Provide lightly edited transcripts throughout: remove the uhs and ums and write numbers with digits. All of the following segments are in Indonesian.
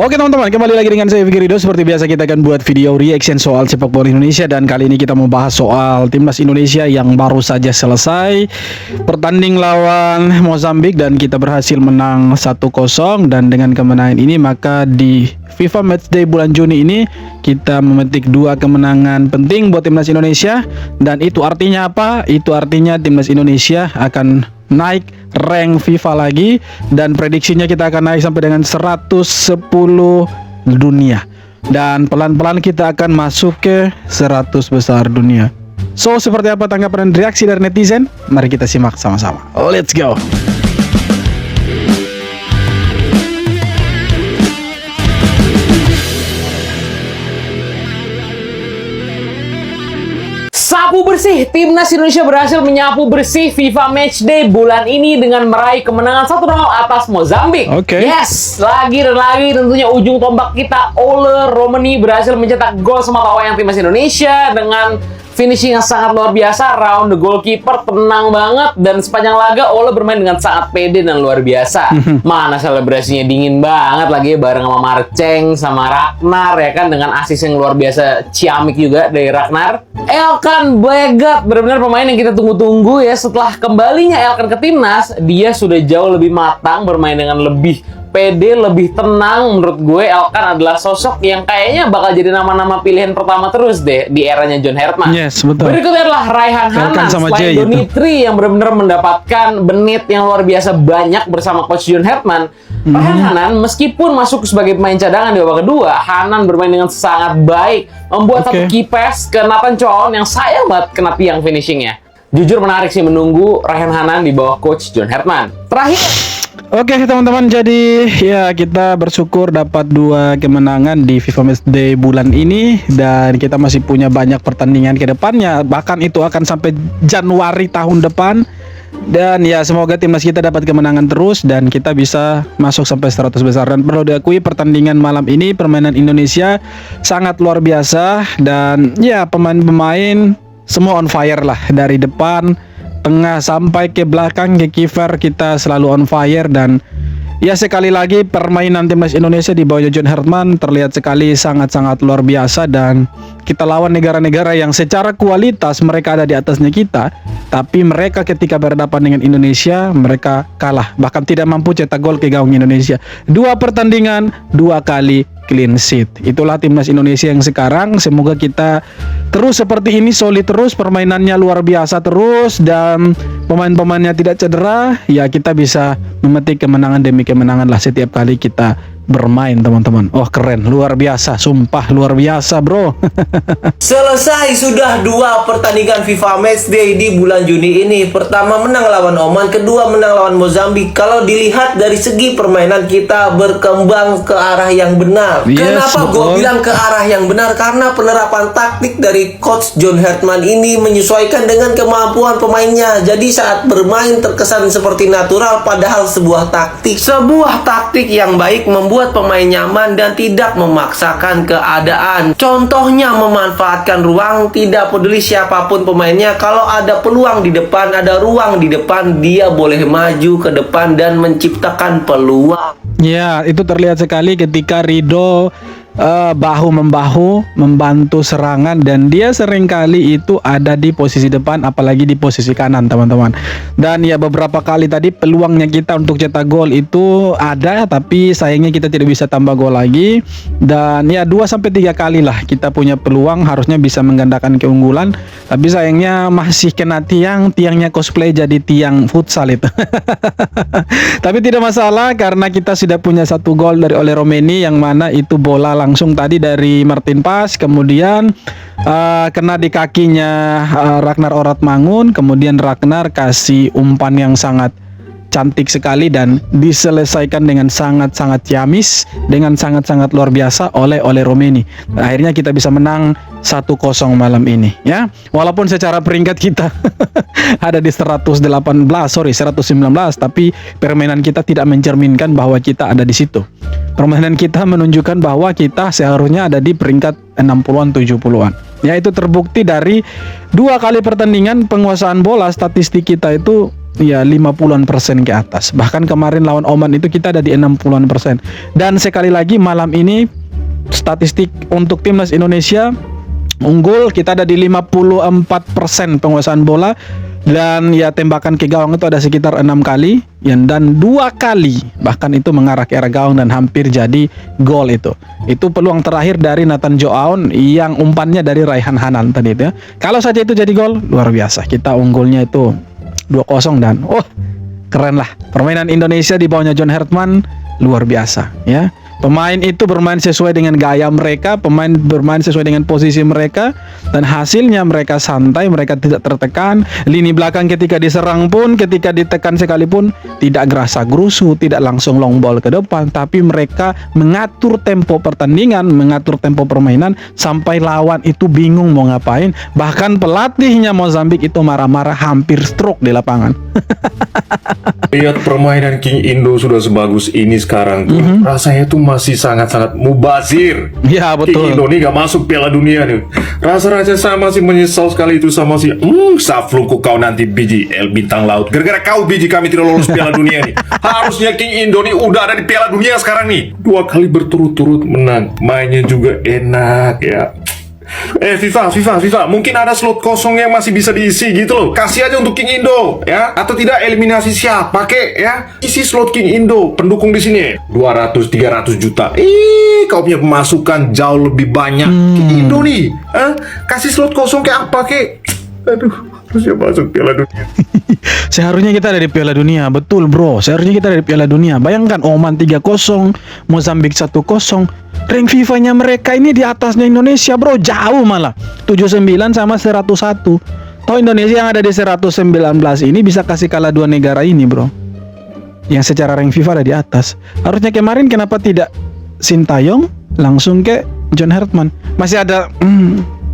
Oke teman-teman, kembali lagi dengan saya Fikri Ridho. Seperti biasa kita akan buat video reaction soal sepak bola Indonesia. Dan kali ini kita membahas soal timnas Indonesia yang baru saja selesai bertanding lawan Mozambik. Dan kita berhasil menang 1-0. Dan dengan kemenangan ini maka di FIFA Matchday bulan Juni ini kita memetik 2 kemenangan penting buat timnas Indonesia. Dan itu artinya apa? Itu artinya timnas Indonesia akan naik rank FIFA lagi, dan prediksinya kita akan naik sampai dengan 110 dunia, dan pelan-pelan kita akan masuk ke 100 besar dunia. So, seperti apa tanggapan dan reaksi dari netizen? Mari kita simak sama-sama. Let's go. Sapu bersih, timnas Indonesia berhasil menyapu bersih FIFA Matchday bulan ini dengan meraih kemenangan 1-0 atas Mozambik. Yes, lagi dan lagi tentunya ujung tombak kita Ole Romeni berhasil mencetak gol semata wayang timnas Indonesia dengan finishing yang sangat luar biasa. Round the goalkeeper tenang banget, dan sepanjang laga Ole bermain dengan sangat pede dan luar biasa. Mana selebrasinya dingin banget lagi bareng sama Marceng sama Ragnar ya kan, dengan assist yang luar biasa ciamik juga dari Ragnar. Elkan Blegat benar-benar pemain yang kita tunggu-tunggu ya. Setelah kembalinya Elkan ke timnas, dia sudah jauh lebih matang, bermain dengan lebih pede, lebih tenang. Menurut gue Elkan adalah sosok yang kayaknya bakal jadi nama-nama pilihan pertama terus deh di eranya John Herman. Yes, betul. Berikutnya adalah Raihan Hanan selain Donitri yang benar-benar mendapatkan benit yang luar biasa banyak bersama coach John Herman. Raihan Hanan meskipun masuk sebagai pemain cadangan di babak kedua, Hanan bermain dengan sangat baik, membuat satu key pass ke Nathan Chow yang sayang banget kena tiang finishingnya. Jujur menarik sih menunggu Raihan Hanan di bawah coach John Herman. Terakhir, oke teman-teman, jadi ya kita bersyukur dapat 2 kemenangan di FIFA Matchday bulan ini, dan kita masih punya banyak pertandingan ke depannya, bahkan itu akan sampai Januari tahun depan. Dan ya semoga timnas kita dapat kemenangan terus dan kita bisa masuk sampai 100 besar. Dan perlu diakui pertandingan malam ini permainan Indonesia sangat luar biasa, dan ya pemain-pemain semua on fire lah, dari depan, tengah sampai ke belakang, ke kiper kita selalu on fire. Dan ya sekali lagi permainan timnas Indonesia di bawah John Herman terlihat sekali sangat-sangat luar biasa, dan kita lawan negara-negara yang secara kualitas mereka ada di atasnya kita, tapi mereka ketika berhadapan dengan Indonesia mereka kalah, bahkan tidak mampu cetak gol ke gawang Indonesia. 2 pertandingan 2 kali clean sheet. Itulah timnas Indonesia yang sekarang. Semoga kita terus seperti ini, solid terus, permainannya luar biasa terus, dan pemain-pemainnya tidak cedera. Ya kita bisa memetik kemenangan demi kemenangan lah setiap kali kita bermain teman-teman. Oh keren, luar biasa, sumpah luar biasa bro. Selesai sudah 2 pertandingan FIFA Matchday di bulan Juni ini. Pertama menang lawan Oman, kedua menang lawan Mozambik. Kalau dilihat dari segi permainan kita berkembang ke arah yang benar. Kenapa gue bilang ke arah yang benar? Karena penerapan taktik dari coach John Herman ini menyesuaikan dengan kemampuan pemainnya. Jadi saat bermain terkesan seperti natural, padahal sebuah taktik yang baik membuat pemain nyaman dan tidak memaksakan keadaan. Contohnya memanfaatkan ruang, tidak peduli siapapun pemainnya. Kalau ada peluang di depan, ada ruang di depan, dia boleh maju ke depan dan menciptakan peluang. Ya, itu terlihat sekali ketika Ridho bahu-membahu membantu serangan, dan dia seringkali itu ada di posisi depan, apalagi di posisi kanan teman-teman. Dan ya beberapa kali tadi peluangnya kita untuk cetak gol itu ada, tapi sayangnya kita tidak bisa tambah gol lagi. Dan ya 2-3 kali lah kita punya peluang, harusnya bisa menggandakan keunggulan, tapi sayangnya masih kena tiangnya cosplay jadi tiang futsal itu. Tapi tidak masalah karena kita sudah punya 1 gol dari Ole Romeni, yang mana itu bola langsung tadi dari Martin Pas, kemudian kena di kakinya Ragnar Oratmangun, kemudian Ragnar kasih umpan yang sangat cantik sekali dan diselesaikan dengan sangat-sangat ciamis, dengan sangat-sangat luar biasa oleh Romeni. Akhirnya kita bisa menang 1-0 malam ini ya. Walaupun secara peringkat kita ada di 119, tapi permainan kita tidak mencerminkan bahwa kita ada di situ. Permainan kita menunjukkan bahwa kita seharusnya ada di peringkat 60-an 70-an. Ya, itu terbukti dari 2 kali pertandingan penguasaan bola. Statistik kita itu ya 50% ke atas. Bahkan kemarin lawan Oman itu kita ada di 60%. Dan sekali lagi malam ini statistik untuk timnas Indonesia unggul, kita ada di 54% penguasaan bola. Dan ya tembakan ke gawang itu ada sekitar 6 kali dan 2 kali bahkan itu mengarah ke arah gawang dan hampir jadi gol itu. Itu peluang terakhir dari Nathan Joaon yang umpannya dari Raihan Hanan tadi itu ya. Kalau saja itu jadi gol, luar biasa. Kita unggulnya itu 2-0 dan keren lah. Permainan Indonesia di bawahnya John Hertman luar biasa ya. Pemain itu bermain sesuai dengan gaya mereka, pemain bermain sesuai dengan posisi mereka, dan hasilnya mereka santai, mereka tidak tertekan. Lini belakang ketika diserang pun, ketika ditekan sekalipun tidak gerasa gerusu, tidak langsung long ball ke depan, tapi mereka mengatur tempo pertandingan, mengatur tempo permainan sampai lawan itu bingung mau ngapain. Bahkan pelatihnya Mozambik itu marah-marah, hampir stroke di lapangan. Lihat permainan King Indo sudah sebagus ini sekarang tuh. Rasanya tuh masih sangat-sangat mubazir. Ya betul. King Indo nih gak masuk Piala Dunia nih. Rasa-rasa saya masih menyesal sekali itu sama si Safluku kau nanti biji El Bintang Laut. Gara-gara kau biji kami tidak lolos Piala Dunia nih. Harusnya King Indo nih udah ada di Piala Dunia sekarang nih. 2 kali berturut-turut menang. Mainnya juga enak ya. FIFA, mungkin ada slot kosong yang masih bisa diisi gitu loh. Kasih aja untuk King Indo ya, atau tidak eliminasi siapa kek ya. Isi slot King Indo, pendukung di sini 200-300 juta. Kau punya pemasukan jauh lebih banyak. King Indo nih, kasih slot kosong kayak apa kek. Aduh, harusnya masuk Piala Dunia. Seharusnya kita ada di Piala Dunia, betul bro. Seharusnya kita ada di Piala Dunia. Bayangkan Oman 3-0, Mozambik 1-0. Rank FIFA-nya mereka ini di atasnya Indonesia bro, jauh malah 79 sama 101. Toh Indonesia yang ada di 119 ini bisa kasih kalah 2 negara ini bro, yang secara rank FIFA ada di atas. Harusnya kemarin kenapa tidak Sintayong langsung ke John Hertman? Masih ada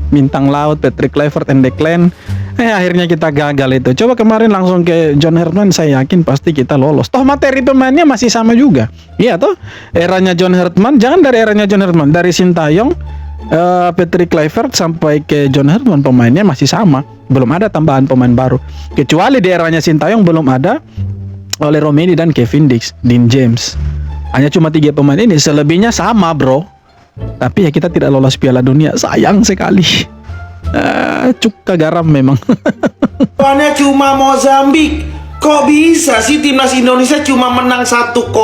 Bintang Laut, Patrick Kluivert, and Declan. Akhirnya kita gagal itu. Coba kemarin langsung ke John Hertman, saya yakin pasti kita lolos. Toh materi pemainnya masih sama juga. Iya toh, eranya John Hertman, jangan dari eranya John Hertman, dari Sintayong, Patrick Kluivert sampai ke John Hertman pemainnya masih sama. Belum ada tambahan pemain baru. Kecuali di eranya Sintayong belum ada Ole Romeni dan Kevin Dix, Dean James. Hanya cuma 3 pemain ini, selebihnya sama bro. Tapi ya kita tidak lolos Piala Dunia, sayang sekali. Cuka garam memang. Lawannya cuma Mozambik. Kok bisa sih timnas Indonesia cuma menang 1-0?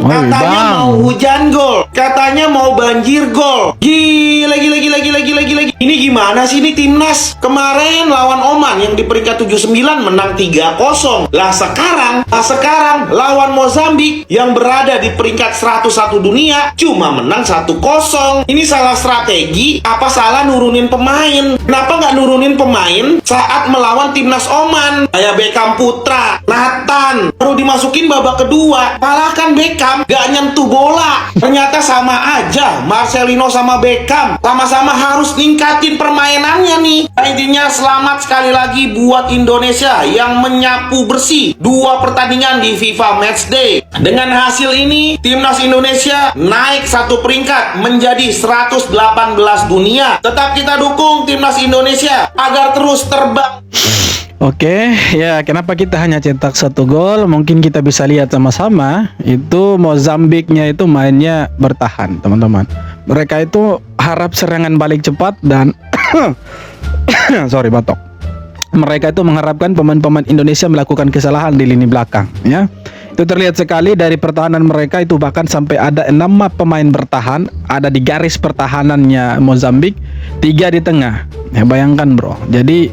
Katanya mau hujan gol, katanya mau banjir gol. Gila. Ini gimana sih ini timnas? Kemarin lawan Oman yang di peringkat 79 menang 3-0. Lah sekarang lawan Mozambik yang berada di peringkat 101 dunia cuma menang 1-0. Ini salah strategi apa salah nurunin pemain? Kenapa nggak nurunin pemain saat melawan timnas Oman? Kayak Beckham Putra, Nathan baru dimasukin babak kedua, kalahkan Beckham, gak nyentuh bola. Ternyata sama aja Marcelino sama Beckham, sama-sama harus ningkatin permainannya nih. Intinya selamat sekali lagi buat Indonesia yang menyapu bersih 2 pertandingan di FIFA Matchday. Dengan hasil ini timnas Indonesia naik 1 peringkat menjadi 118 dunia. Tetap kita dukung timnas Indonesia agar terus terbang. Oke, ya kenapa kita hanya cetak 1 gol? Mungkin kita bisa lihat sama-sama. Itu Mozambiknya itu mainnya bertahan, teman-teman. Mereka itu harap serangan balik cepat dan sorry batok. Mereka itu mengharapkan pemain-pemain Indonesia melakukan kesalahan di lini belakang, ya. Itu terlihat sekali dari pertahanan mereka itu, bahkan sampai ada 6 pemain bertahan, ada di garis pertahanannya Mozambik, 3 di tengah. Ya bayangkan bro. Jadi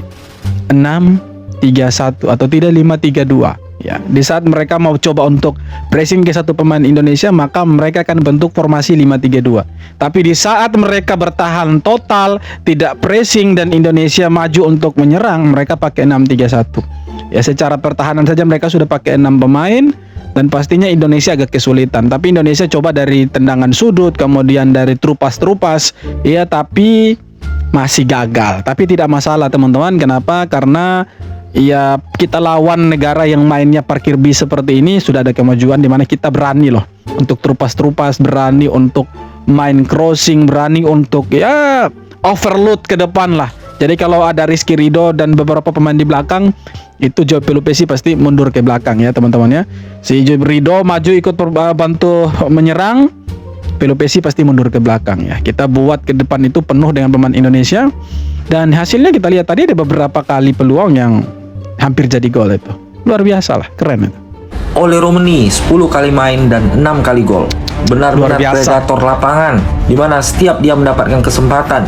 6-3-1 atau tidak 5-3-2. Ya, di saat mereka mau coba untuk pressing ke satu pemain Indonesia, maka mereka akan bentuk formasi 5-3-2. Tapi di saat mereka bertahan total, tidak pressing dan Indonesia maju untuk menyerang, mereka pakai 6-3-1. Ya, secara pertahanan saja mereka sudah pakai 6 pemain dan pastinya Indonesia agak kesulitan. Tapi Indonesia coba dari tendangan sudut, kemudian dari terupas, ya tapi masih gagal. Tapi tidak masalah teman-teman. Kenapa? Karena ya kita lawan negara yang mainnya parkir bis seperti ini, sudah ada kemajuan di mana kita berani loh untuk terupas, berani untuk main crossing, berani untuk ya overload ke depan lah. Jadi kalau ada Rizky Ridho dan beberapa pemain di belakang, itu Joe Pelupesi pasti mundur ke belakang ya teman-teman ya. Si Joe Ridho maju ikut bantu menyerang, Pelupesi pasti mundur ke belakang ya. Kita buat ke depan itu penuh dengan pemain Indonesia, dan hasilnya kita lihat tadi ada beberapa kali peluang yang hampir jadi gol itu. Luar biasa lah, keren itu. Ole Romeni 10 kali main dan 6 kali gol. Benar-benar predator lapangan, di mana setiap dia mendapatkan kesempatan,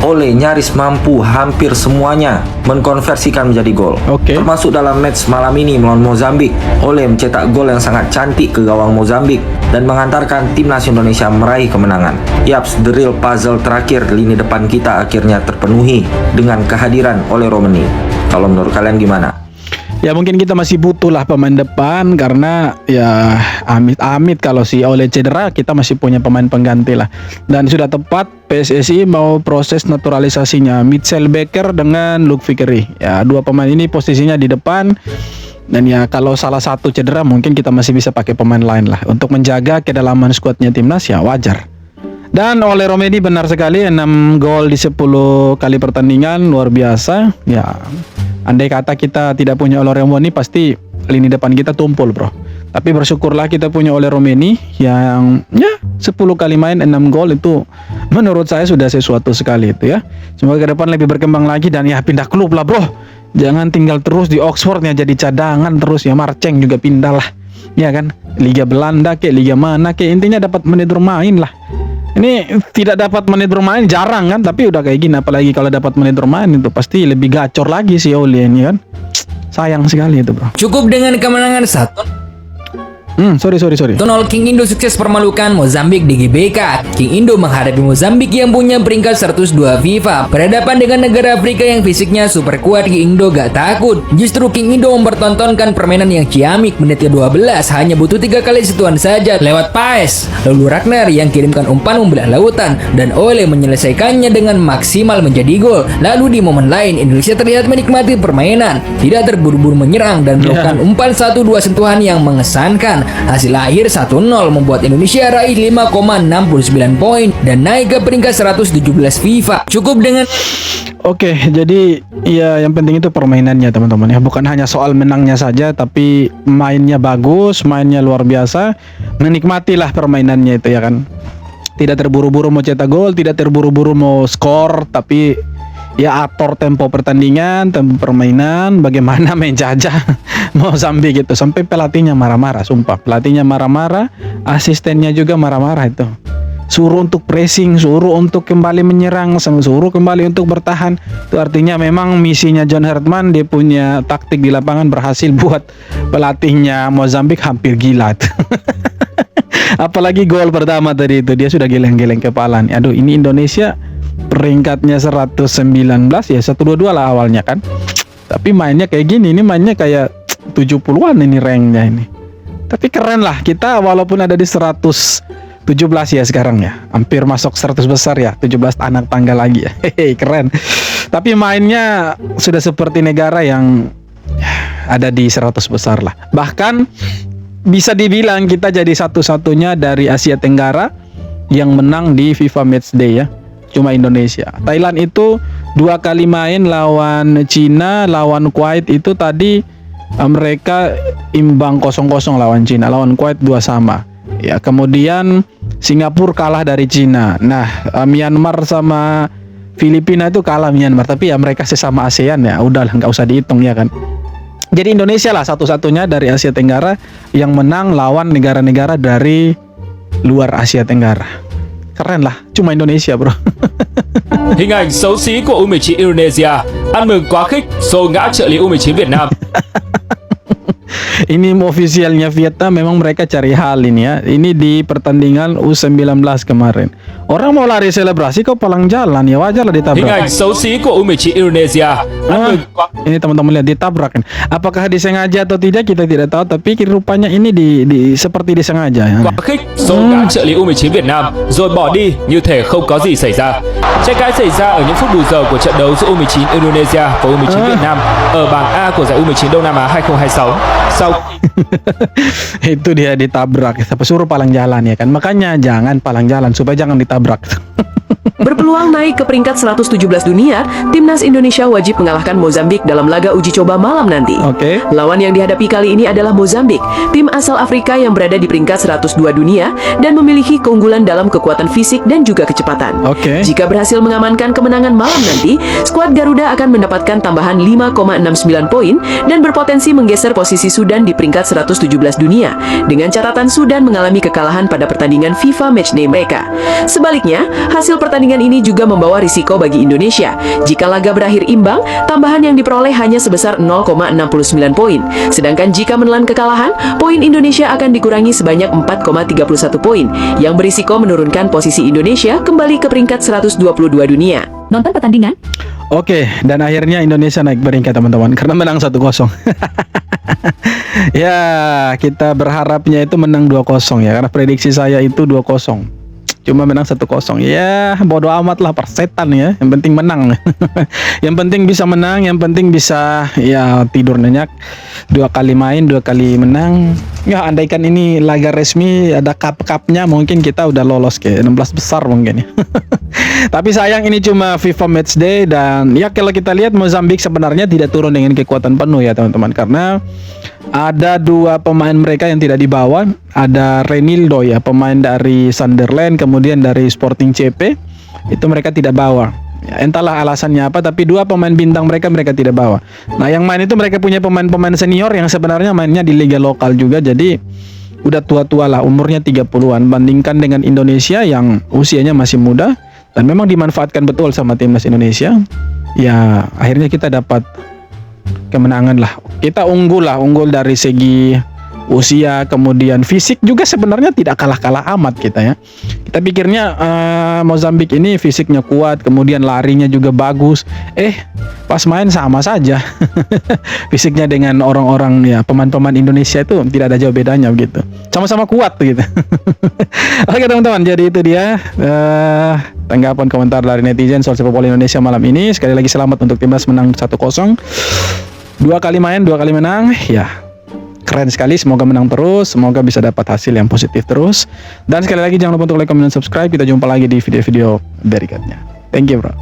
Ole nyaris mampu hampir semuanya mengkonversikan menjadi gol. Termasuk dalam match malam ini melawan Mozambik, Ole mencetak gol yang sangat cantik ke gawang Mozambik dan mengantarkan timnas Indonesia meraih kemenangan. Yaps, the real puzzle terakhir lini depan kita akhirnya terpenuhi dengan kehadiran Ole Romeni. Kalau menurut kalian gimana? Ya mungkin kita masih butuh lah pemain depan, karena ya amit-amit kalau si Ole cedera, kita masih punya pemain pengganti lah. Dan sudah tepat PSSI mau proses naturalisasinya Mitchell Baker dengan Luke Vickery. Ya, dua pemain ini posisinya di depan, dan ya kalau salah satu cedera mungkin kita masih bisa pakai pemain lain lah untuk menjaga kedalaman skuadnya timnas, ya wajar. Dan Ole Romeni benar sekali, 6 gol di 10 kali pertandingan, luar biasa. Ya, andai kata kita tidak punya Ole Romeni, pasti lini depan kita tumpul bro. Tapi bersyukurlah kita punya Ole Romeni yang ya 10 kali main 6 gol, itu menurut saya sudah sesuatu sekali itu ya. Semoga ke depan lebih berkembang lagi, dan ya pindah klub lah bro. Jangan tinggal terus di Oxford ya, jadi cadangan terus ya. Marceng juga pindah lah, ya kan. Liga Belanda ke Liga mana ke, intinya dapat menit bermain lah. Ini tidak dapat menit bermain jarang kan, tapi udah kayak gini, apalagi kalau dapat menit bermain itu pasti lebih gacor lagi si Ole ini kan. Sayang sekali itu bro. Cukup dengan kemenangan 1-0, Sorry. King Indo sukses permalukan Mozambik di GBK. King Indo menghadapi Mozambik yang punya peringkat 102 FIFA. Berhadapan dengan negara Afrika yang fisiknya super kuat, King Indo gak takut. Justru King Indo mempertontonkan permainan yang ciamik. Menit ke-12 hanya butuh 3 kali sentuhan saja lewat paes. Lalu Ragnar yang kirimkan umpan membelah lautan, dan Ole menyelesaikannya dengan maksimal menjadi gol. Lalu di momen lain Indonesia terlihat menikmati permainan, tidak terburu-buru menyerang dan melakukan umpan 1-2 sentuhan yang mengesankan. Hasil akhir 1-0 membuat Indonesia raih 5,69 poin dan naik ke peringkat 117 FIFA. Cukup dengan Oke, jadi ya yang penting itu permainannya teman-teman ya. Bukan hanya soal menangnya saja, tapi mainnya bagus, mainnya luar biasa. Menikmatilah permainannya itu ya kan. Tidak terburu-buru mau cetak gol, tidak terburu-buru mau skor, tapi ya atur tempo pertandingan, tempo permainan, bagaimana main jajah Mozambik gitu. Sampai pelatihnya marah-marah, sumpah. Pelatihnya marah-marah, asistennya juga marah-marah itu. Suruh untuk pressing, suruh untuk kembali menyerang, suruh kembali untuk bertahan. Itu artinya memang misinya John Hartman, dia punya taktik di lapangan berhasil buat pelatihnya Mozambik hampir gila tuh. Apalagi gol pertama tadi itu, dia sudah geleng-geleng kepala nih. Aduh, ini Indonesia peringkatnya 119 ya, 122 lah awalnya kan. Tapi mainnya kayak gini, ini mainnya kayak 70-an ini ranknya ini. Tapi keren lah, kita walaupun ada di 117 ya sekarang ya, hampir masuk 100 besar ya, 17 anak tangga lagi ya. Hehe, keren. Tapi mainnya sudah seperti negara yang ada di 100 besar lah. Bahkan bisa dibilang kita jadi satu-satunya dari Asia Tenggara yang menang di FIFA Matchday ya. Cuma Indonesia. Thailand itu 2 kali main lawan Cina, lawan Kuwait itu tadi mereka imbang 0-0 lawan Cina, lawan Kuwait 2-2. Ya, kemudian Singapura kalah dari Cina. Nah, Myanmar sama Filipina itu kalah Myanmar, tapi ya mereka sesama ASEAN ya, udahlah nggak usah dihitung ya kan. Jadi Indonesia lah satu-satunya dari Asia Tenggara yang menang lawan negara-negara dari luar Asia Tenggara. Keren lah, cuma Indonesia bro. Hình ảnh xấu xí của U19 Indonesia, ăn mừng quá khích, xô ngã trợ lý U19 Việt Nam. Ini ofisialnya Vietnam, memang mereka cari hal ini ya. Ini di pertandingan U19 kemarin. Orang mau lari selebrasi kok palang jalan ya, wajar lah ditabrak. Hình ảnh xấu xí của U19 Indonesia, ăn mừng quá. Ini teman-teman lihat ditabrak kan. Apakah disengaja atau tidak kita tidak tahu, tapi rupanya ini seperti disengaja ya. Quá khích, xô ngã trợ lý U19 Việt Nam, rồi bỏ đi như thể không có gì xảy ra. Tranh cãi xảy ra ở những phút bù giờ của trận đấu giữa U19 Indonesia và U19 Việt Nam ở bảng A của giải U19 Đông Nam Á 2026. Sau itu dia ditabrak, suruh palang jalan ya kan. Makanya jangan palang jalan supaya jangan ditabrak. Berpeluang naik ke peringkat 117 dunia, timnas Indonesia wajib mengalahkan Mozambik dalam laga uji coba malam nanti. Oke. Lawan yang dihadapi kali ini adalah Mozambik, tim asal Afrika yang berada di peringkat 102 dunia dan memiliki keunggulan dalam kekuatan fisik dan juga kecepatan. Oke. Jika berhasil mengamankan kemenangan malam nanti, skuad Garuda akan mendapatkan tambahan 5,69 poin dan berpotensi menggeser posisi Sudan di peringkat 117 dunia, dengan catatan Sudan mengalami kekalahan pada pertandingan FIFA Matchday mereka. Sebaliknya, hasil pertandingan ini juga membawa risiko bagi Indonesia. Jika laga berakhir imbang, tambahan yang diperoleh hanya sebesar 0,69 poin. Sedangkan jika menelan kekalahan, poin Indonesia akan dikurangi sebanyak 4,31 poin, yang berisiko menurunkan posisi Indonesia kembali ke peringkat 122 dunia. Nonton pertandingan? Oke, dan akhirnya Indonesia naik peringkat teman-teman karena menang 1-0. Ya, kita berharapnya itu menang 2-0 ya, karena prediksi saya itu 2-0. Cuma menang 1-0. Ya, bodo amat lah, persetan ya. Yang penting menang. Yang penting bisa menang, yang penting bisa ya tidur nyenyak. 2 kali main, 2 kali menang. Ya, andaikan ini laga resmi ada cup-cupnya, mungkin kita udah lolos ke 16 besar mungkin ya. Tapi sayang ini cuma FIFA Matchday, dan ya kalau kita lihat Mozambik sebenarnya tidak turun dengan kekuatan penuh ya teman-teman, karena ada 2 pemain mereka yang tidak dibawa. Ada Renildo ya, pemain dari Sunderland, kemudian dari Sporting CP, itu mereka tidak bawa ya, entahlah alasannya apa, tapi 2 pemain bintang mereka tidak bawa. Nah yang main itu mereka punya pemain-pemain senior yang sebenarnya mainnya di liga lokal juga, jadi udah tua-tua lah, umurnya 30-an, bandingkan dengan Indonesia yang usianya masih muda dan memang dimanfaatkan betul sama timnas Indonesia. Ya akhirnya kita dapat kemenangan lah. Kita unggul dari segi usia, kemudian fisik juga sebenarnya tidak kalah-kalah amat kita ya. Kita pikirnya Mozambik ini fisiknya kuat, kemudian larinya juga bagus. Pas main sama saja. Fisiknya dengan orang-orang ya, pemain-pemain Indonesia itu tidak ada jauh bedanya begitu. Sama-sama kuat gitu. Oke teman-teman, jadi itu dia tanggapan komentar dari netizen soal sepak bola Indonesia malam ini. Sekali lagi selamat untuk timnas menang 1-0. 2 kali main, 2 kali menang. Ya, keren sekali. Semoga menang terus. Semoga bisa dapat hasil yang positif terus. Dan sekali lagi jangan lupa untuk like, comment, dan subscribe. Kita jumpa lagi di video-video berikutnya. Thank you bro.